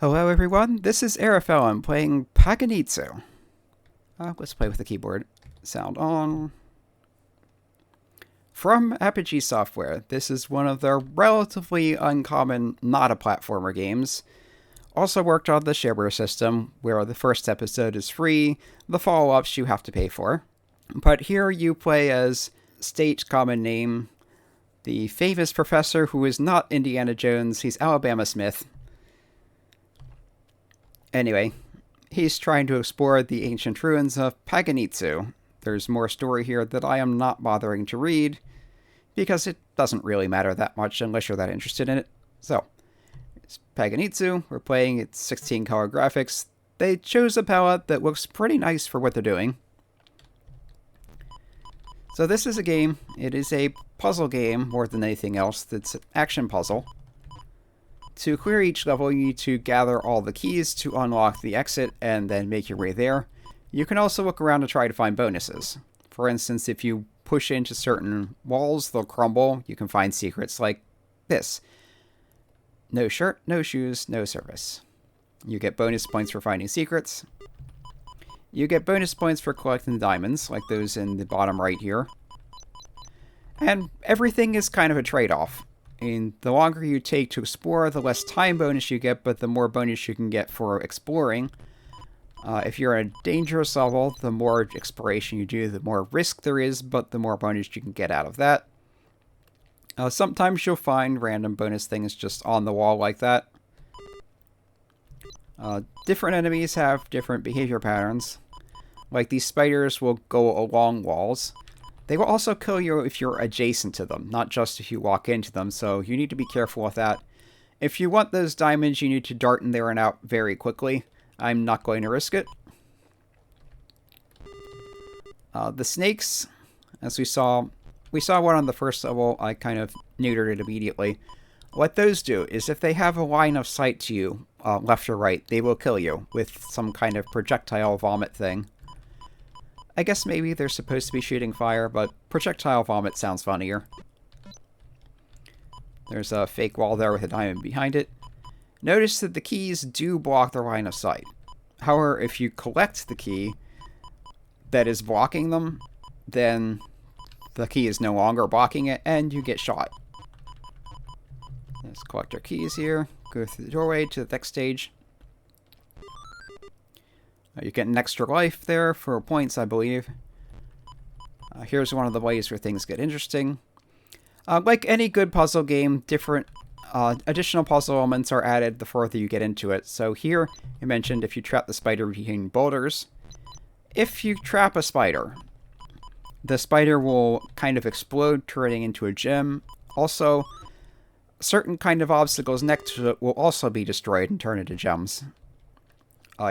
Hello everyone, this is Arafel. Playing Paganitzu. Let's play with the keyboard. Sound on. From Apogee Software, this is one of their relatively uncommon not-a-platformer games. Also worked on the shareware system, where the first episode is free, the follow-ups you have to pay for. But here you play as state common name, the famous professor who is not Indiana Jones, he's Alabama Smith. Anyway, he's trying to explore the ancient ruins of Paganitzu. There's more story here that I am not bothering to read, because it doesn't really matter that much unless you're that interested in it. So, it's Paganitzu, we're playing its 16-color graphics. They chose a palette that looks pretty nice for what they're doing. So this is a game, it is a puzzle game more than anything else. That's an action puzzle. To clear each level, you need to gather all the keys to unlock the exit and then make your way there. You can also look around to try to find bonuses. For instance, if you push into certain walls, they'll crumble. You can find secrets like this. No shirt, no shoes, no service. You get bonus points for finding secrets. You get bonus points for collecting diamonds, like those in the bottom right here. And everything is kind of a trade-off. And the longer you take to explore, the less time bonus you get, but the more bonus you can get for exploring. If you're in a dangerous level, the more exploration you do, the more risk there is, but the more bonus you can get out of that. Sometimes you'll find random bonus things just on the wall like that. Different enemies have different behavior patterns. Like these spiders will go along walls. They will also kill you if you're adjacent to them, not just if you walk into them, so you need to be careful with that. If you want those diamonds, you need to dart in there and out very quickly. I'm not going to risk it. The snakes, as we saw one on the first level. I kind of neutered it immediately. What those do is if they have a line of sight to you, left or right, they will kill you with some kind of projectile vomit thing. I guess maybe they're supposed to be shooting fire, but projectile vomit sounds funnier. There's a fake wall there with a diamond behind it. Notice that the keys do block their line of sight. However, if you collect the key that is blocking them, then the key is no longer blocking it, and you get shot. Let's collect our keys here. Go through the doorway to the next stage. You get an extra life there for points, I believe. Here's one of the ways where things get interesting. Like any good puzzle game, different additional puzzle elements are added the further you get into it. So here, I mentioned if you trap the spider between boulders. If you trap a spider, the spider will kind of explode, turning into a gem. Also, certain kind of obstacles next to it will also be destroyed and turn into gems.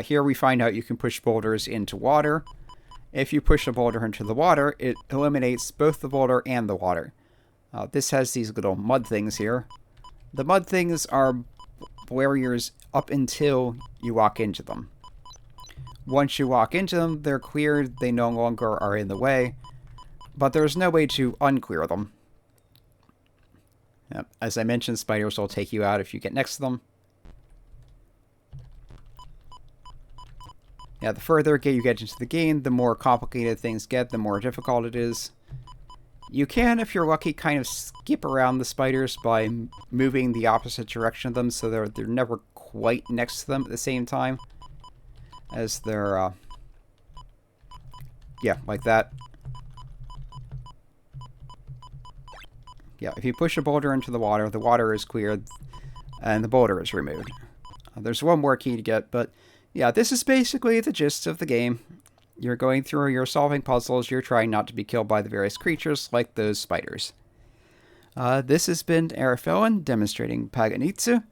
Here we find out you can push boulders into water. If you push a boulder into the water, it eliminates both the boulder and the water. This has these little mud things here. The mud things are barriers up until you walk into them. Once you walk into them, they're cleared, they no longer are in the way, but there's no way to unclear them. As I mentioned, spiders will take you out if you get next to them. Yeah, the further you get into the game, the more complicated things get, the more difficult it is. You can, if you're lucky, kind of skip around the spiders by moving the opposite direction of them, so they're never quite next to them at the same time. As they're, yeah, like that. Yeah, if you push a boulder into the water is cleared, and the boulder is removed. There's one more key to get, but yeah, this is basically the gist of the game. You're going through, you're solving puzzles, you're trying not to be killed by the various creatures like those spiders. This has been Arafel demonstrating Paganitzu.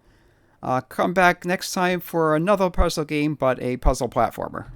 Come back next time for another puzzle game, but a puzzle platformer.